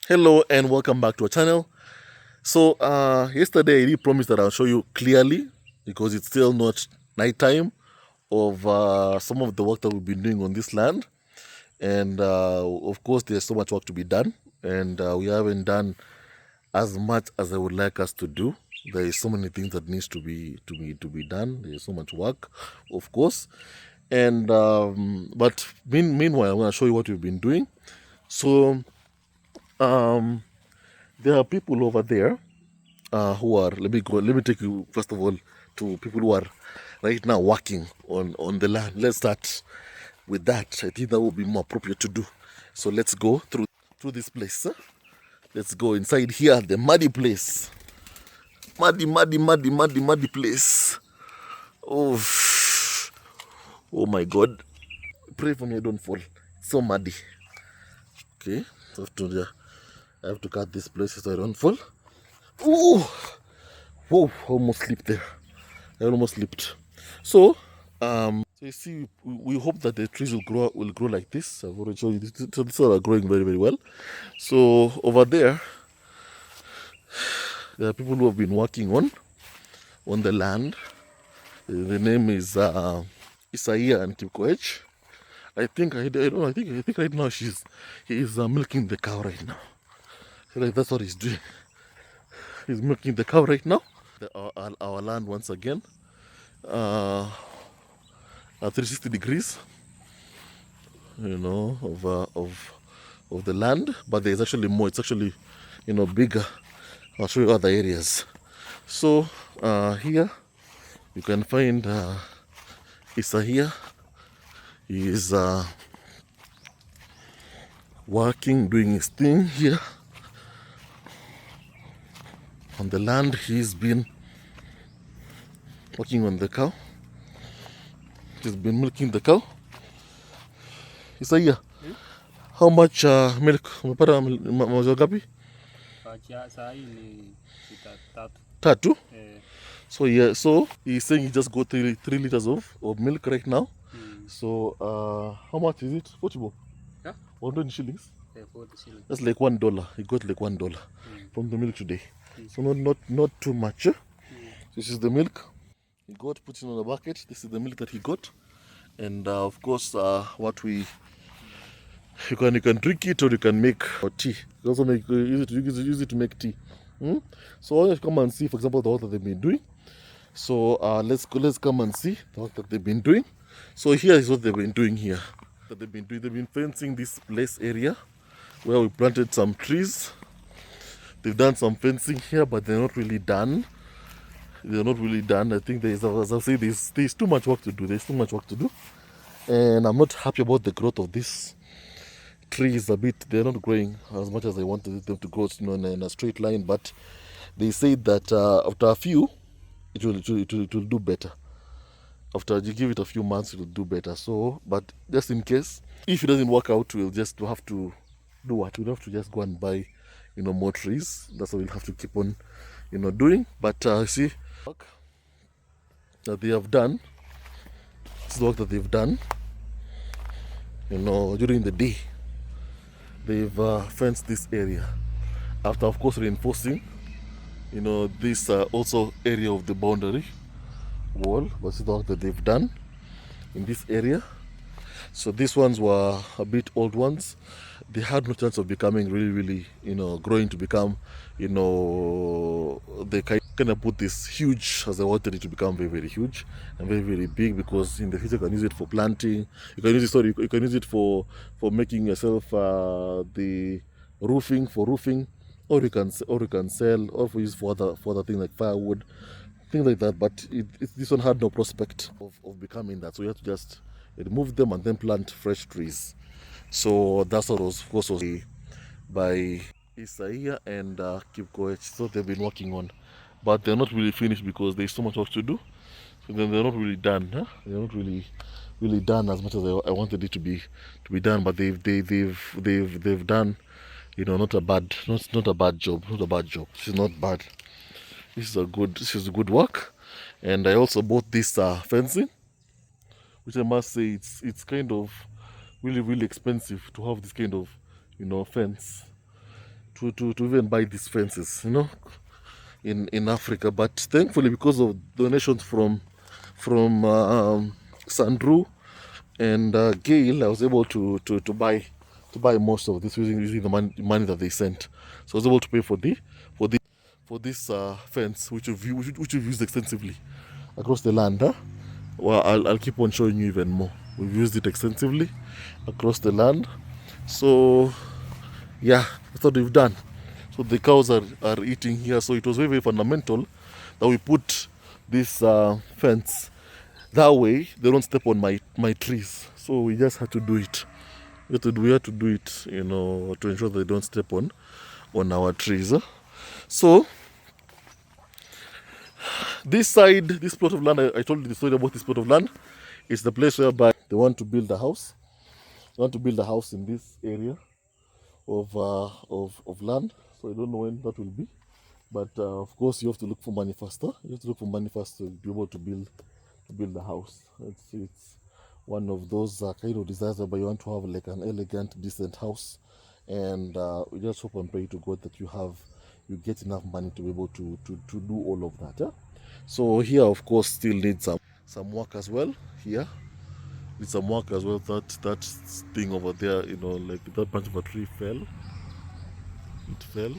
Hello and welcome back to our channel. So yesterday I did promise that I'll show you clearly, because it's still not nighttime, of some of the work that we've been doing on this land. And of course there's so much work to be done, and we haven't done as much as I would like us to do. There is so many things that needs to be done. There's so much work, of course. And but meanwhile I'm going to show you what we've been doing. So there are people over there who are, let me take you first of all to people who are right now working on the land. Let's start with that. I think that would be more appropriate to do. So let's go through this place. Let's go inside here, the muddy place. Muddy place. Oh, oh my God. Pray for me I don't fall. It's so muddy. Okay, so I have to cut this place so I don't fall. Ooh, whoa, almost slipped there. I almost slipped. So, so you see, we hope that the trees will grow like this. I've already shown you this. So these are growing very, very well. So over there are people who have been working on the land. The name is Isaiah and Kipkoech. I think right now he is milking the cow right now. So like that's what he's doing. He's milking the cow right now. Our land once again. At 360 degrees, of the land, but there's actually more. It's actually, bigger. I'll show you other areas. So here you can find Issa here. He is working, doing his thing here on the land. He's been working on the cow. He's been milking the cow. Issa, how much milk umepata? Maziwa gapi? Saa hii ni lita 3. Tatu. So yeah, so he's saying he just got 3 liters of milk right now. So how much is it? 40 bob? Yeah. 120 shillings. 40 shillings. That's like $1. He got like $1 from the milk today. So not too much. This is the milk he got. Put it on a bucket. This is the milk that he got, and of course, you can drink it, or you can make tea. You also use it to make tea. So let's come and see, for example, the work that they've been doing. So let's come and see the work that they've been doing. So here is what they've been doing here. They've been fencing this place area where we planted some trees. They've done some fencing here, but they're not really done. I think as I say, there's too much work to do. And I'm not happy about the growth of this trees. They're not growing as much as I wanted them to grow, in a straight line. But they say that after a few, it will do better. After you give it a few months, it will do better. So, but just in case, if it doesn't work out, we'll just have to do what? We'll have to just go and buy, more trees. That's what we'll have to keep on, doing. But see, work that they have done. This is the work that they've done. During the day, they've fenced this area. After, of course, reinforcing, this also area of the boundary wall. But this is the work that they've done in this area. So these ones were a bit old ones. They had no chance of becoming really, growing to become, they kind of put this huge, as I wanted it to become very, very huge and very, very big, because in the future you can use it for planting. You can use it for making yourself the roofing, or you can sell, or for use for other things like firewood, things like that. But this one had no prospect of becoming that, so you have to just remove them and then plant fresh trees. So that's what was, of course, was by Isaiah and Kipkoech. So they've been working on, but they're not really finished because there's so much work to do. So then they're not really done. They're not really done as much as I wanted it to be done. But they've done, not a bad job. This is not bad. This is good work. And I also bought this fencing, which I must say it's kind of really, really expensive to have this kind of, fence to even buy these fences, you know, in Africa. But thankfully, because of donations from Sandru and Gail, I was able to buy most of this using the money that they sent. So I was able to pay for this fence, which we've used extensively across the land. Huh? Well, I'll keep on showing you even more. We've used it extensively across the land. So yeah, that's what we've done. So the cows are eating here. So it was very, very fundamental that we put this fence. That way they don't step on my trees. So we just had to do it. We had to do it, you know, to ensure they don't step on our trees. So this side, this plot of land, I told you the story about this plot of land. It's the place whereby they want to build a house. They want to build a house in this area of land. So I don't know when that will be, but of course you have to look for money first. Huh? You have to look for money first to be able to build the house. It's one of those kind of desires whereby you want to have like an elegant, decent house, and we just hope and pray to God that you get enough money to be able to do all of that. Yeah? So here, of course, still needs some work as well. Here needs some work as well. That thing over there, you know, like that branch of a tree fell. It fell.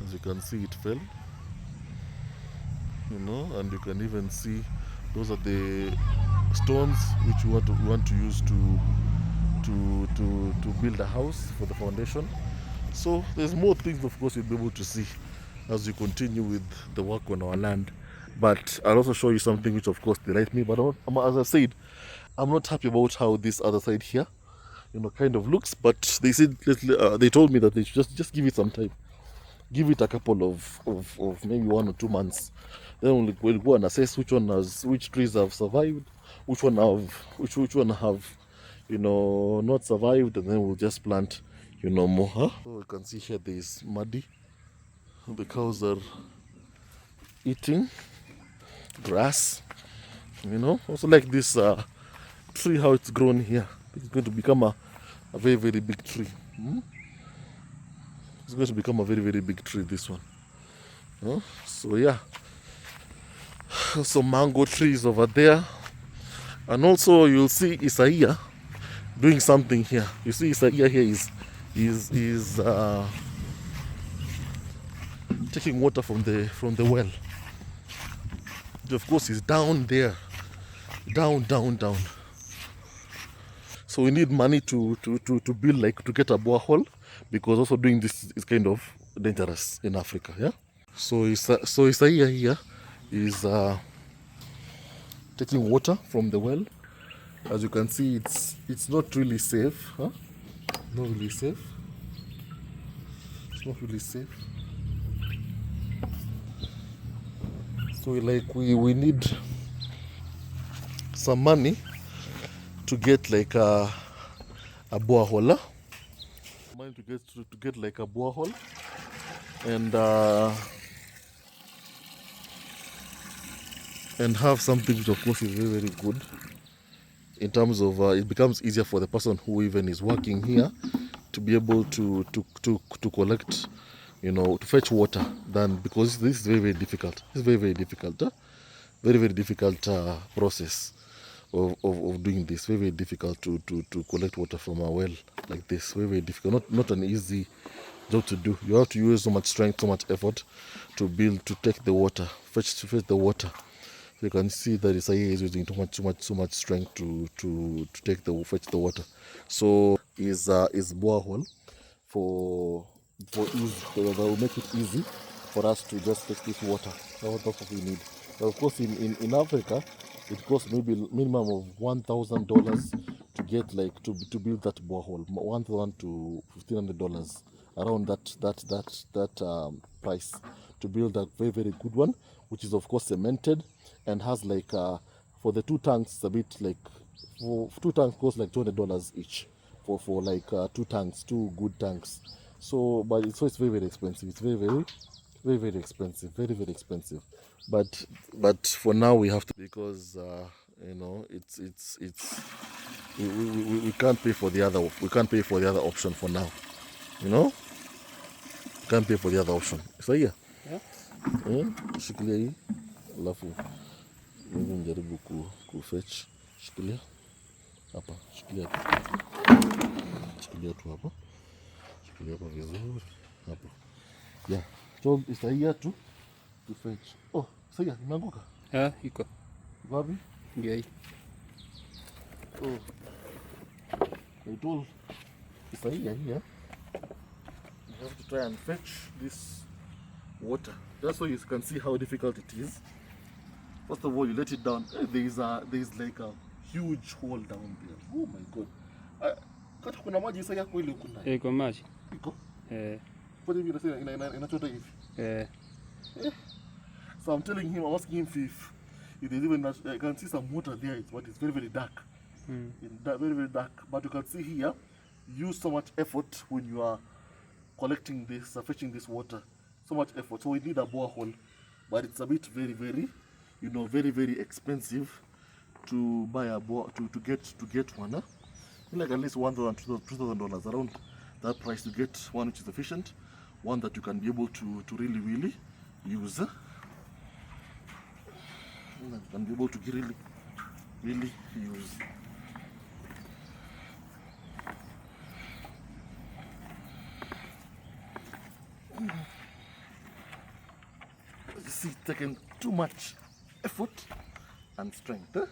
As you can see, it fell. You know, and you can even see those are the stones which we want to use to build a house for the foundation. So there's more things, of course, you'll be able to see as you continue with the work on our land. But I'll also show you something which, of course, delights me. But as I said, I'm not happy about how this other side here, you know, kind of looks. But they said they told me that they should just give it some time. Give it a couple of maybe 1 or 2 months. Then we'll go and assess which trees have survived, which one have, you know, not survived, and then we'll just plant, you know, more. Huh? So you can see here there is muddy. The cows are eating grass. You know, also like this tree, how it's grown here. It's going to become a very, very big tree. It's going to become a very, very big tree, this one. So yeah, some mango trees over there, and also you'll see Isaiah doing something here. You see Isaiah here is taking water from the well. Of course, he's down there, down. So we need money to build, like, to get a borehole, because also doing this is kind of dangerous in Africa. Yeah. So Isaiah here is taking water from the well. As you can see, it's not really safe. Huh? Not really safe. It's not really safe. So we need some money to get like a borehole. Money to get like a borehole, and have something which, of course, is very, very good in terms of it becomes easier for the person who even is working here to be able to collect, you know, to fetch water, than, because this is very, very difficult. It's very, very difficult. Very, very difficult process of doing this. Very, very difficult to collect water from a well like this. Very, very difficult. Not an easy job to do. You have to use so much strength, so much effort to take the water, fetch the water. So you can see that Isaiah is using so much strength to fetch the water. So is borehole for easy, that will make it easy for us to just fetch this water. That's what we need. But of course, in Africa, it costs maybe minimum of $1,000 to get, like, to build that borehole. $1,000 to $1,500, around that price, to build a very, very good one, which is, of course, cemented and has, like, for the 2 tanks, a bit like, for 2 tanks cost like $200 each for like 2 tanks, 2 good tanks. So it's very, very expensive. It's very, very, very, very expensive. Very, very expensive. But for now we have to, because you know, we can't pay for the other option for now. You know. can't pay for the other option. Sahihi? Yeah. Shikilia hii alafu mimi njaribu kufetch. Shikilia hapa, shikilia tu hapa, shikilia hapa vizuri hapo. Yeah, so isaia tu fetch. Oh, saia imeanguka. Iko wapi? ndio hii. Oh, I told isaia here. You have to try and fetch this water, just so you can see how difficult it is. First of all, you let it down. There's like a huge hole down there. Oh my god. Kata kuna maji sasa yako ile kuna. Iko maji. Iko? Kwa hivi inachota hivi. So I'm telling him, I'm asking him if there's even I can see some water there, but it's very very dark. Very very dark. But you can see here, use so much effort when you are collecting this, fetching this water. So much effort. So we need a borehole, but it's a bit very very, very very expensive to buy a to get one. Like at least $1,000 to $2,000 around that price to get one which is efficient, one that you can be able to really use. You can be able to really use. You see, it's taking too much effort and strength. It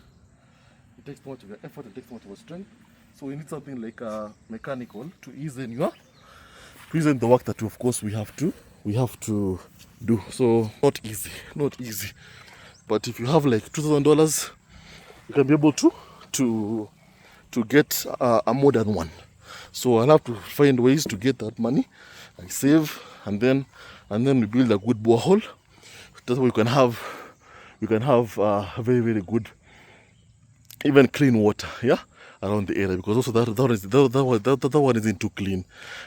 takes too much of your effort, it takes too much of your strength. So we need something like a mechanical to ease in the work that of course we have to do. So not easy. But if you have like $2,000, you can be able to get a modern one. So I'll have to find ways to get that money. I save and then we build a good borehole. That's why we can have very very good, even clean water, around the area, because also that one isn't too clean.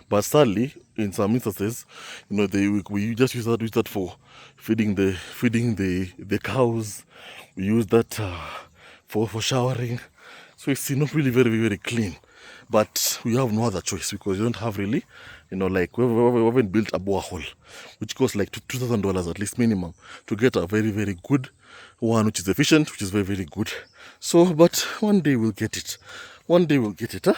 But sadly, in some instances, we just use that for feeding the cows. We use that for showering. So it's not really very very clean. But we have no other choice, because you don't have really, like we haven't built a borehole, which costs like $2,000 at least minimum to get a very very good one, which is efficient, which is very very good. So, but one day we'll get it. One day we'll get it.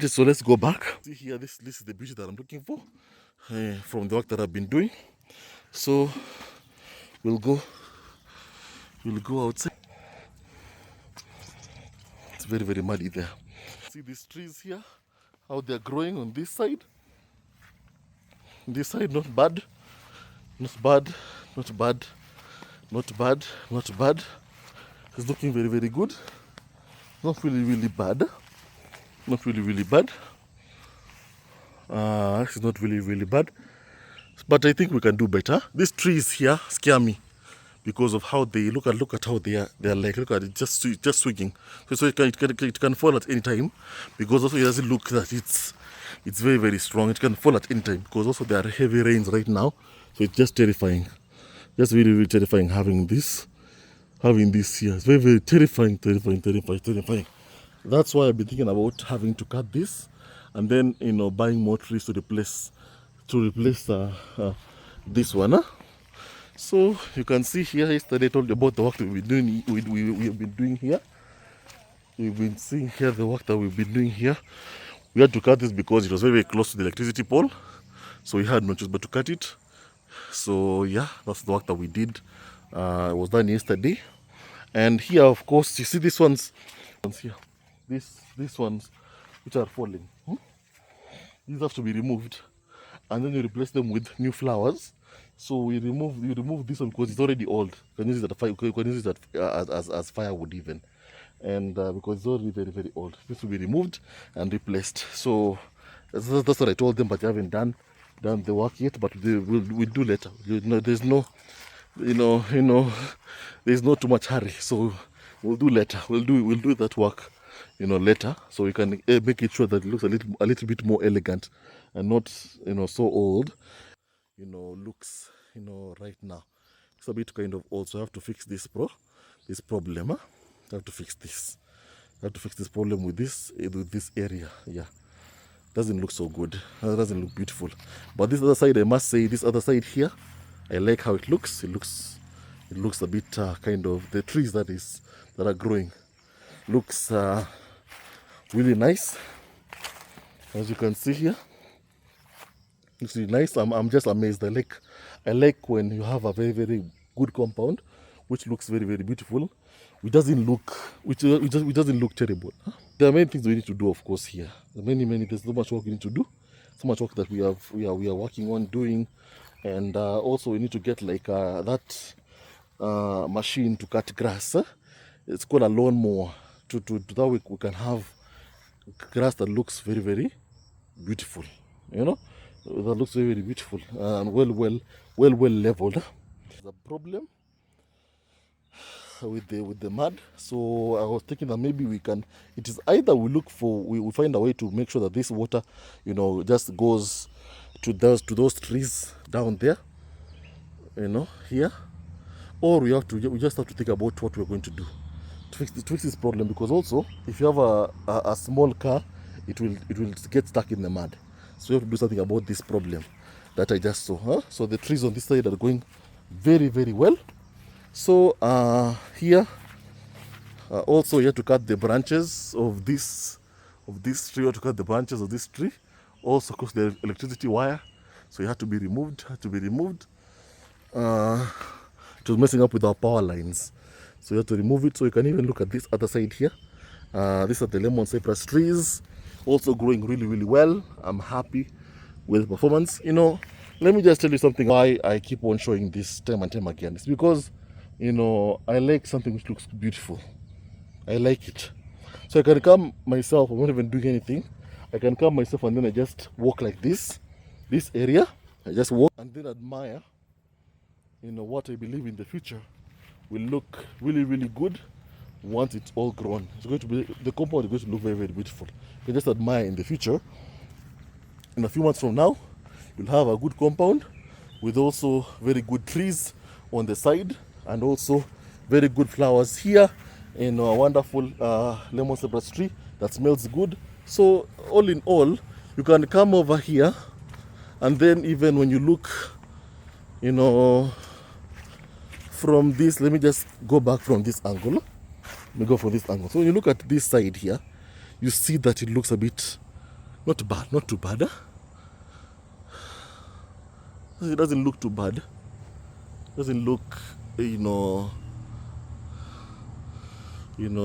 So let's go back. See here, this is the beauty that I'm looking for from the work that I've been doing. So we'll go outside. It's very very muddy there. See these trees here, how they're growing on this side. This side, not bad. It's looking very very good. Not really really bad. It's not really really bad. But I think we can do better. These trees here scare me because of how they look at how they are. They're like, look at it, just swinging. So it can fall at any time, because also it doesn't look that it's very very strong. It can fall at any time, because also there are heavy rains right now. So it's just terrifying. Just really really terrifying having this here. It's very very terrifying. That's why I've been thinking about having to cut this and then buying more trees to replace this one. So you can see here, yesterday I told you about the work that we've been doing. We have been doing here. We've been seeing here the work that we've been doing here. We had to cut this because it was very very close to the electricity pole, so we had no choice but to cut it. So yeah, that's the work that we did. It was done yesterday. And here, of course, you see these ones here. These ones which are falling. These have to be removed, and then you replace them with new flowers. So you remove this one because it's already old. You can use it as firewood even, and because it's already very very old, this will be removed and replaced. So that's what I told them, but they haven't done the work yet. But we'll do later. There's no there's not too much hurry. So we'll do later. We'll do that work later, so we can make it sure that it looks a little bit more elegant and not so old. Looks right now it's a bit kind of old, so I have to fix this problem. I have to fix this problem with this area. Yeah, doesn't look so good. It doesn't look beautiful. But this other side, I must say, this other side here, I like how it looks. It looks a bit kind of, the trees that are growing looks really nice. As you can see here, it's really nice. I'm just amazed. I like when you have a very, very good compound, which looks very, very beautiful. It doesn't look terrible. Huh? There are many things we need to do, of course, here. There's so much work we need to do, so much work that we are working on doing, and also we need to get like that machine to cut grass. Huh? It's called a lawnmower. To that we can have grass that looks very, very beautiful. You know, that looks very, very beautiful and well leveled. The problem with the mud, so I was thinking that maybe we can, it is either we find a way to make sure that this water, you know, just goes to those trees down there, you know, here, or we just have to think about what we're going to do to fix this problem, because also if you have a small car, it will get stuck in the mud. So you have to do something about this problem that I just saw. Huh? So the trees on this side are going very, very well. So here also you have to cut the branches of this tree. You have to cut the branches of this tree. Also, of course, the electricity wire, so it had to be removed. It was messing up with our power lines, so you have to remove it. So you can even look at this other side here. These are the lemon cypress trees, also growing really, really well. I'm happy with the performance. You know, let me just tell you something why I keep on showing this time and time again. It's because, you know, I like something which looks beautiful. I like it. So I can come myself, I'm not even doing anything. I can come myself and then I just walk like this area. I just walk and then admire, you know, what I believe in the future will look really, really good once it's all grown. It's going to be, the compound is going to look very, very beautiful. You can just admire in the future. In a few months from now, you'll have a good compound with also very good trees on the side, and also very good flowers here, and a wonderful lemon cypress tree that smells good. So all in all, you can come over here, and then even when you look, you know, from this, let me just go back from this angle. Let me go from this angle. So when you look at this side here, you see that it looks a bit not too bad. Huh? It doesn't look too bad. It doesn't look, you know,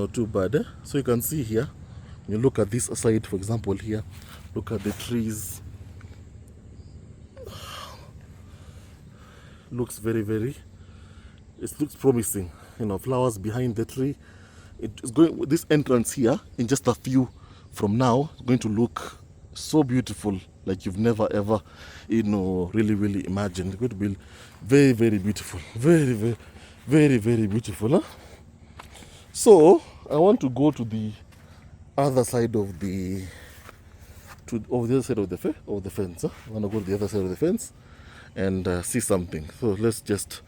too bad. Eh? So you can see here, you look at this side, for example, here, look at the trees. Looks very, very, it looks promising. You know, flowers behind the tree. It's going, this entrance here, in just a few from now, is going to look so beautiful, like you've never ever, you know, really imagined. It's going to be very, very beautiful. Very, very, very, very beautiful. Huh? So I want to go to the other side of the other side of the fence. Huh? I want to go to the other side of the fence and see something. So let's just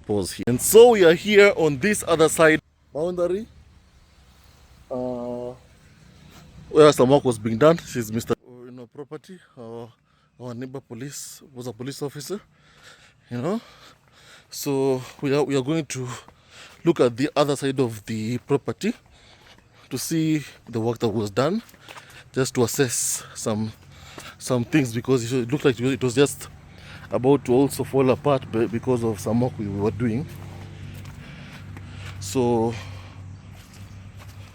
pause here. And so we are here on this other side boundary, where some work was being done. She's Mr. Property. Our neighbor police was a police officer. You know, so we are going to look at the other side of the property to see the work that was done, just to assess some things, because it looked like it was just about to also fall apart because of some work we were doing. So,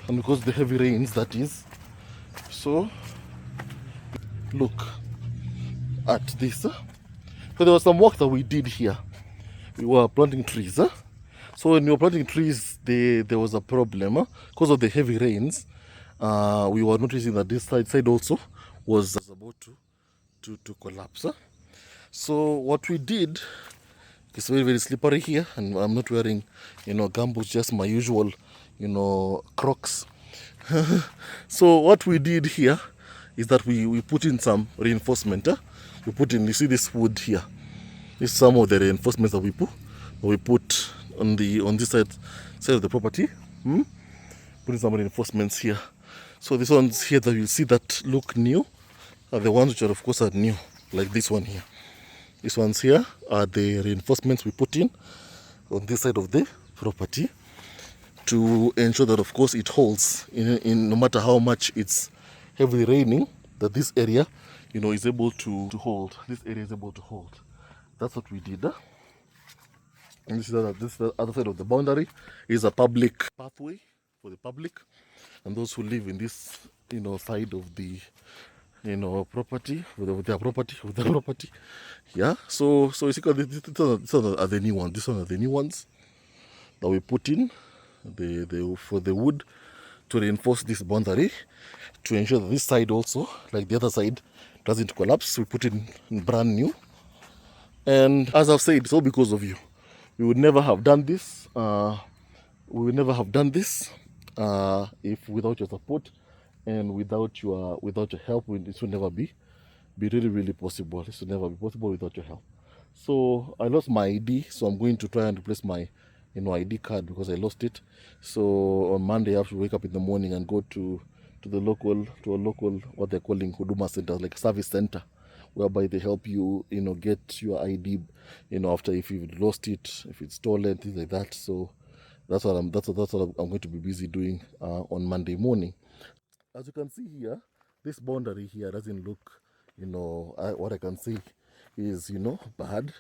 and because of the heavy rains, that is. So look at this. So there was some work that we did here. We were planting trees. So when we were planting trees, there was a problem because of the heavy rains. We were noticing that this side also was about to collapse. So what we did, it's very, very slippery here, and I'm not wearing, gumboots, just my usual, Crocs. So what we did here is that we put in some reinforcement. We put in, you see this wood here. This is some of the reinforcements that we put on this side of the property. Putting some reinforcements here. So these ones here that you see that look new, are the ones which are of course are new, like this one here. These ones here are the reinforcements we put in on this side of the property to ensure that of course it holds in no matter how much it's heavily raining, that this area, you know, is able to hold. This area is able to hold. That's what we did. And this is the other side of the boundary is a public pathway for the public and those who live in this, you know, side of the, you know, property with their property. Yeah. So you see, these are the new ones. These are the new ones that we put in for the wood to reinforce this boundary to ensure that this side also, like the other side, doesn't collapse. We put in brand new. And as I've said, it's all because of you. We would never have done this. If without your support and without your help, this would never be really possible. This would never be possible without your help. So I lost my ID, so I'm going to try and replace my, you know, ID card because I lost it. So on Monday I have to wake up in the morning and go to a local what they're calling Huduma Center, like a service center, whereby they help you, you know, get your ID, you know, after if you've lost it, if it's stolen, things like that. So that's what I'm going to be busy doing on Monday morning. As you can see here, this boundary here doesn't look, you know, what I can see is, you know, bad.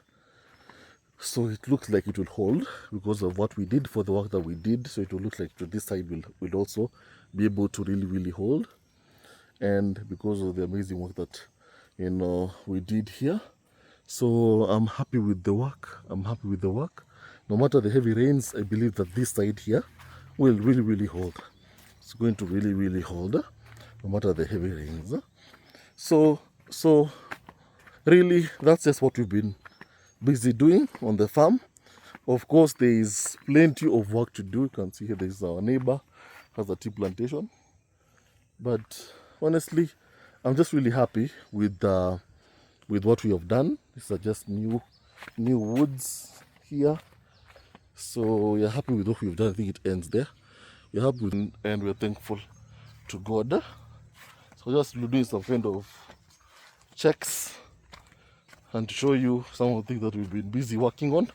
So it looks like it will hold because of what we did, for the work that we did. So it will look like this side will also be able to really hold, and because of the amazing work that, you know, we did here. So I'm happy with the work. No matter the heavy rains, I believe that this side here will really hold. It's going to really hold, no matter the heavy rains. So really, that's just what we've been busy doing on the farm. Of course, there is plenty of work to do. You can see here, there's our neighbor has a tea plantation. But honestly, I'm just really happy with what we have done. These are just new woods here. So we're happy with what we've done. I think it ends there. We're happy with, and we're thankful to God. So just doing some kind of checks and to show you some of the things that we've been busy working on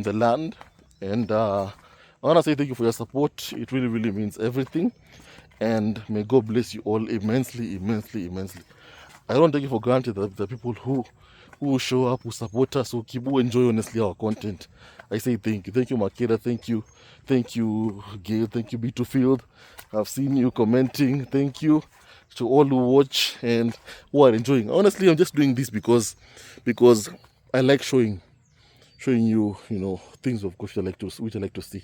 the land. And I want to say thank you for your support. It really means everything. And may God bless you all immensely. I don't take it for granted that the people who show up, who support us, who enjoy honestly our content. I say thank you. Thank you, Makeda. Thank you, Gail. Thank you, B2Field. I've seen you commenting. Thank you to all who watch and who are enjoying. Honestly, I'm just doing this because I like showing you, you know, things of course which I like to see,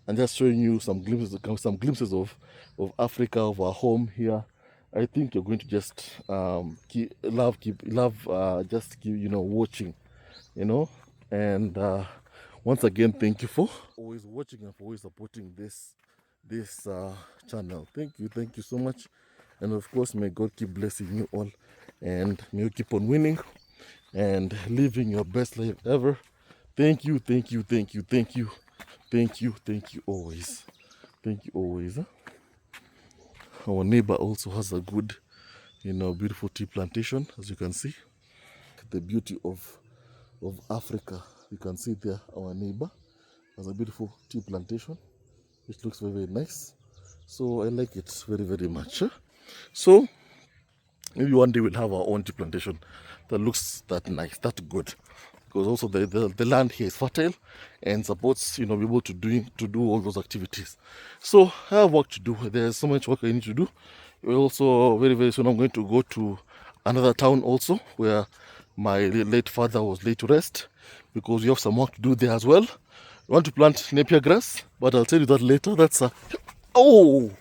and just showing you some glimpses of Africa, of our home here. I think you're going to just keep you know, watching, you know. And once again, thank you for always watching and for always supporting this channel. Thank you so much. And of course, may God keep blessing you all, and may you keep on winning and living your best life ever. Thank you always. Thank you always. Our neighbor also has a good, you know, beautiful tea plantation, as you can see. The beauty of Africa. You can see there, our neighbor has a beautiful tea plantation, which looks very nice. So I like it very much. So maybe one day we'll have our own tea plantation that looks that nice, that good. Because also the land here is fertile and supports, you know, be able to do all those activities. So I have work to do. There's so much work I need to do. Also, very soon I'm going to go to another town also, where my late father was laid to rest, because we have some work to do there as well. We want to plant napier grass, but I'll tell you that later. That's a ho,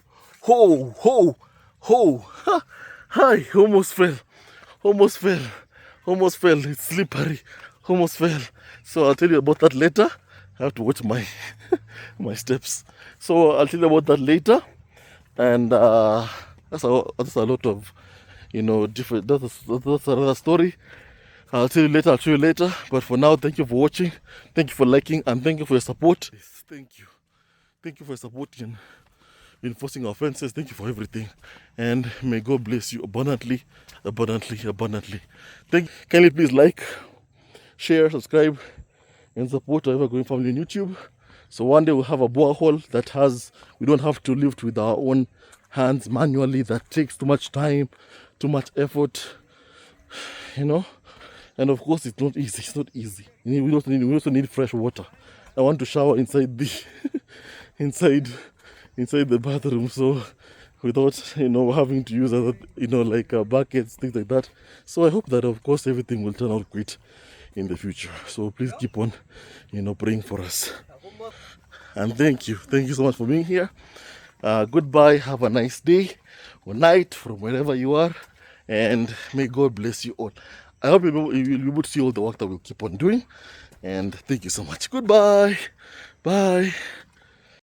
hi, almost fell. It's slippery. Almost fell. So I'll tell you about that later. I have to watch my my steps. So I'll tell you about that later. And that's a lot of, you know, different. That's another story. I'll tell you later. But for now, thank you for watching. Thank you for liking, and thank you for your support. Thank you for supporting, reinforcing our fences. Thank you for everything. And may God bless you abundantly, abundantly, abundantly. Kindly please like, share, subscribe, and support our Ever-Growing Family on YouTube. So one day we'll have a borehole that we don't have to lift with our own hands manually. That takes too much time, too much effort, you know. And of course, it's not easy. It's not easy. We also need fresh water. I want to shower inside the inside the bathroom, so without having to use other like buckets, things like that. So I hope that of course everything will turn out great in the future. So please keep on praying for us. And thank you so much for being here. Goodbye. Have a nice day or night from wherever you are, and may God bless you all. I hope you'll be able to see all the work that we'll keep on doing. And thank you so much. Goodbye. Bye.